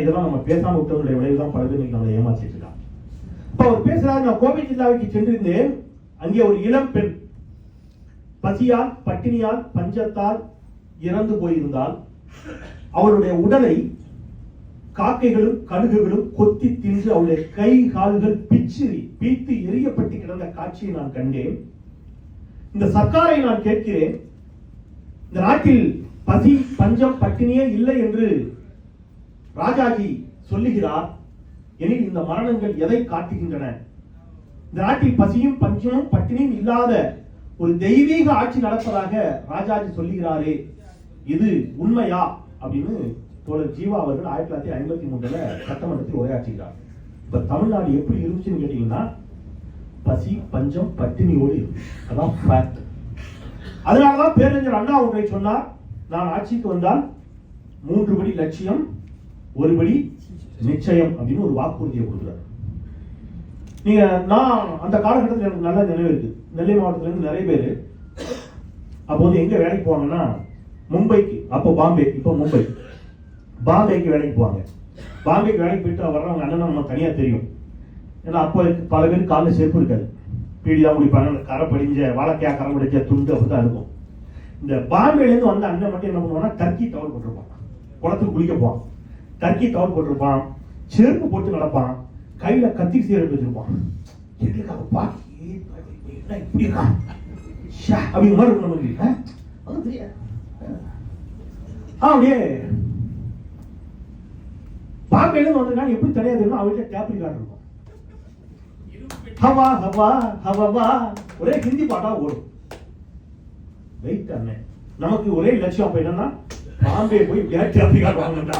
இதெல்லாம் நம்ம பேசாம விட்டவங்களுடைய விளைவுதான் பல பேர் நம்மளை ஏமாற்றிட்டு இருக்காங்க. இப்ப அவர் பேசுறாரு, நான் கோவை ஜில்லாவுக்கு சென்றிருந்தேன். அங்கே ஒரு இளம் பெண் பசியால் பட்டினியால் பஞ்சத்தால் இறந்து போயிருந்தால் அவளுடைய உடலை காக்கைகளும் கழுகுகளும் கொத்தி தின்று அவளுடைய கை கால்கள் பீத்து எரியப்பட்டு கிடந்த காட்சியை நான் கண்டேன். இந்த சர்க்காரை நான் கேட்கிறேன், இந்த நாட்டில் பசி பஞ்சம் பட்டினியே இல்லை என்று ராஜாஜி சொல்லுகிறார். எனில் இந்த மரணங்கள் எதை காட்டுகின்றன? இந்த நாட்டில் பசியும் பஞ்சமும் பட்டினியும் இல்லாத ஒரு தெய்வீக ஆட்சி நடப்பதாக ராஜாஜி சொல்லுகிறாரே, இது உண்மையா அப்படின்னு தோழர் ஜீவா அவர்கள் 1953 சட்டமன்றத்தில் உரையாற்றுகிறார். இப்ப தமிழ்நாடு எப்படி இருந்துச்சுன்னு கேட்டீங்கன்னா, பசி பஞ்சம் பட்டினியோடு இருக்கு. அதான் ஃபேக்ட். அதனாலதான் பேரறிஞர் அண்ணா ஒன்றை சொன்னார், நான் ஆட்சிக்கு வந்தால் 3 படி லட்சியம் 1 படி நிச்சயம் அப்படின்னு ஒரு வாக்குறுதியை கொடுக்குறாரு. நீங்க நான் அந்த காலகட்டத்தில் எனக்கு நல்ல நினைவு இருக்கு. நெல்லை மாவட்டத்துல இருந்து நிறைய பேர் அப்போது எங்க வேலைக்கு போவாங்கன்னா, மும்பைக்கு, அப்போ பாம்பே, இப்போ மும்பை, பாம்பேக்கு வேலைக்கு போவாங்க. பாம்பேக்கு வேலைக்கு போயிட்டு வர்றவங்க அண்ணன் நம்ம தனியா தெரியும். ஏன்னா அப்போ பல பேர் காலில் செருப்பு இருக்காது, பீடி தான் குடிப்பாங்க, கரை படிஞ்ச வாழைக்காய் கரை படிச்ச துண்டு அப்படிதான் இருக்கும். இந்த பாம்பேலேருந்து வந்த அண்ணன் மட்டும் என்ன பண்ணுவாங்கன்னா, டர்க்கி டவல் போட்டிருப்பான், குளத்துக்கு குளிக்க போவான், டர்க்கி டவல் போட்டிருப்பான், செருப்பு போட்டு நடப்பான், கையில கத்தி சீரட்டு வச்சிருப்பான். இப்படி இருக்கான் அப்படிங்கிற மாதிரி இருக்கும் நமக்கு. அப்படியே பாம்பேல வந்திருக்காங்க. எப்படி தனியா தெரியும், அவர்கிட்ட டேப்ரி கார்டு இருக்கும். ஹவா ஹவா ஹவா ஒரே ஹிந்தி பாட்டா ஓடும். வெயிட் அண்ணே, நமக்கு ஒரே லட்சியம் அப்ப என்னன்னா, பாம்பே போய் டேப்ரி கார்டு வாங்கணும்டா.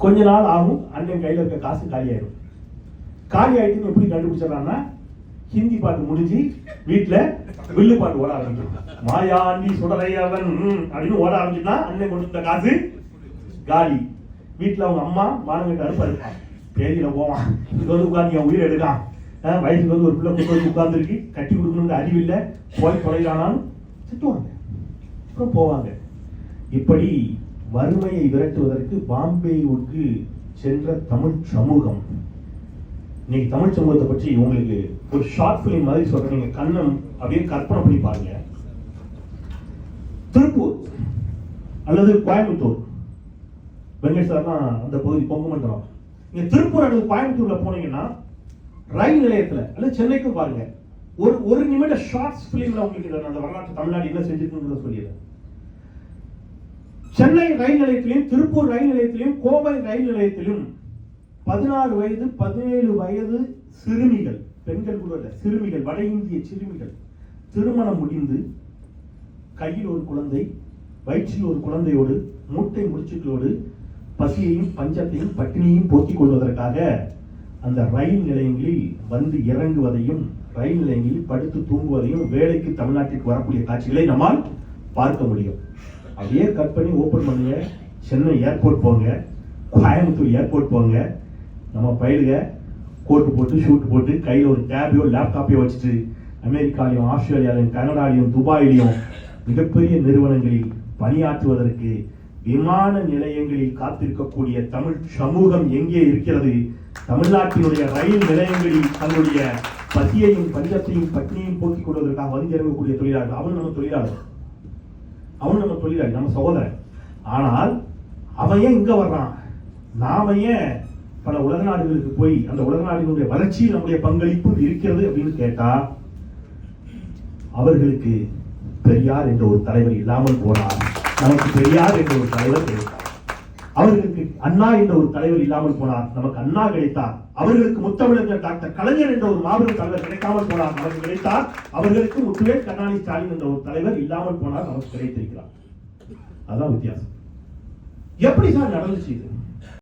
கொஞ்ச நாள் ஆகும், அண்ணன் கையில இருக்க காசு காலி ஆயிடும். காலி ஆயிட்டு எப்படி கண்டுபிடிச்சாங்கன்னா, ஹிந்தி பாட்டு முடிஞ்சு வீட்டுல வில்லு பாட்டு ஓட ஆரம்பிக்கும். மாயாண்டி சுடரையவன் அப்படின்னு ஓட ஆரம்பிச்சுன்னா அண்ணன் கொடுத்த காசு காலி. வீட்டுல அவங்க அம்மா மானங்கிட்ட அனுப்ப இருப்பான், பேதியில போவான், இங்க வந்து உட்காந்து என் உயிரை எடுக்கான், வயசுக்கு வந்து ஒரு பிள்ளை கொண்டு வந்து உட்கார்ந்துருக்கு, கட்டி கொடுக்கணும்னு அறிவில்லை, போய் தொலைலானாலும் திட்டுவாங்க, அப்புறம் போவாங்க. இப்படி வறுமையை விரட்டுவதற்கு பாம்பேவுக்கு சென்ற தமிழ் சமூகம். இன்னைக்கு தமிழ் சமூகத்தை பற்றி உங்களுக்கு ஒரு ஷார்ட் பிலிம் மாதிரி சொல்றேன், நீங்க கண்ணம் அப்படியே கற்பனை பண்ணி பாருங்க. திருப்பூர் அல்லது கோயம்புத்தூர், வெங்கட் சார் தான் அந்த பகுதி பொங்கமண்டலம். நீங்க திருப்பூர் அல்லது கோயம்புத்தூர்ல போனீங்கன்னா ரயில் நிலையத்துல அல்லது சென்னைக்கும் பாருங்க, ஒரு நிமிட ஷார்ட்ஸ் பிலிம்ல உங்களுக்கு அந்த வரலாற்று தமிழ்நாடு என்ன செஞ்சிருக்குன்னு சொல்லிடுறேன். சென்னை ரயில் நிலையத்திலும் திருப்பூர் ரயில் நிலையத்திலும் கோவை ரயில் நிலையத்திலும் 16 வயது 17 வயது சிறுமிகள், பெண்கள் கூட இல்ல, சிறுமிகள், வட இந்திய சிறுமிகள் திருமணம் முடிந்து கையில் ஒரு குழந்தை, வயிற்றில் ஒரு குழந்தையோடு, மூட்டை முடிச்சுகளோடு பசியையும் பஞ்சத்தையும் பட்டினியையும் போக்கிக் கொள்வதற்காக அந்த ரயில் நிலையங்களில் வந்து இறங்குவதையும், ரயில் நிலையங்களில் படுத்து தூங்குவதையும், வேலைக்கு தமிழ்நாட்டிற்கு வரக்கூடிய காட்சிகளை நம்மால் பார்க்க முடியும். அப்படியே கட் பண்ணி ஓபன் பண்ணுங்க, சென்னை ஏர்போர்ட் போங்க, கோயம்புத்தூர் ஏர்போர்ட் போங்க, நம்ம பயிலுங்க கோட்டு போட்டு ஷூட் போட்டு கையில் ஒரு டேபையோ லேப்டாப்பையோ வச்சுட்டு அமெரிக்காலையும் ஆஸ்திரேலியாலையும் கனடாலையும் துபாயிலையும் மிகப்பெரிய நிறுவனங்களில் பணியாற்றுவதற்கு விமான நிலையங்களில் காத்திருக்கக்கூடிய தமிழ் சமூகம் எங்கே இருக்கிறது? தமிழ்நாட்டினுடைய ரயில் நிலையங்களில் தன்னுடைய பசியையும் பஞ்சத்தையும் பட்டினியையும் போக்கிக் கொள்வதற்காக வந்து இறங்கக்கூடிய தொழிலாளர்கள். அவன் நம்ம தொழிலாளர், அவன் நம்ம தொழிலாளி, நம்ம சகோதரன். ஆனால் அவன் ஏன் இங்க வர்றான்? நாம ஏன் பல உலக நாடுகளுக்கு போய் அந்த உலக நாடுகளுடைய வளர்ச்சியில் நம்முடைய பங்களிப்பு இருக்கிறது அப்படின்னு கேட்டா, அவர்களுக்கு பெரியார் என்ற ஒரு தலைவர் இல்லாமல் போனார், நமக்கு பெரியார் என்ற ஒரு தலைவர் கிடைத்தார். அவர்களுக்கு அண்ணா என்ற ஒரு தலைவர் இல்லாமல் போனார், நமக்கு அண்ணா கிடைத்தார். அவர்களுக்கு முத்தமிழர் டாக்டர் கலைஞர் என்ற ஒரு மாபெரும் தலைவர் கிடைக்காமல் போனார், நமக்கு கிடைத்தார். அவர்களுக்கு முத்துவேல் கருணாநிதி ஸ்டாலின் என்ற ஒரு தலைவர் இல்லாமல் போனார், நமக்கு கிடைத்திருக்கிறார். அதான் வித்தியாசம். எப்படி சார் நடந்துச்சு இது?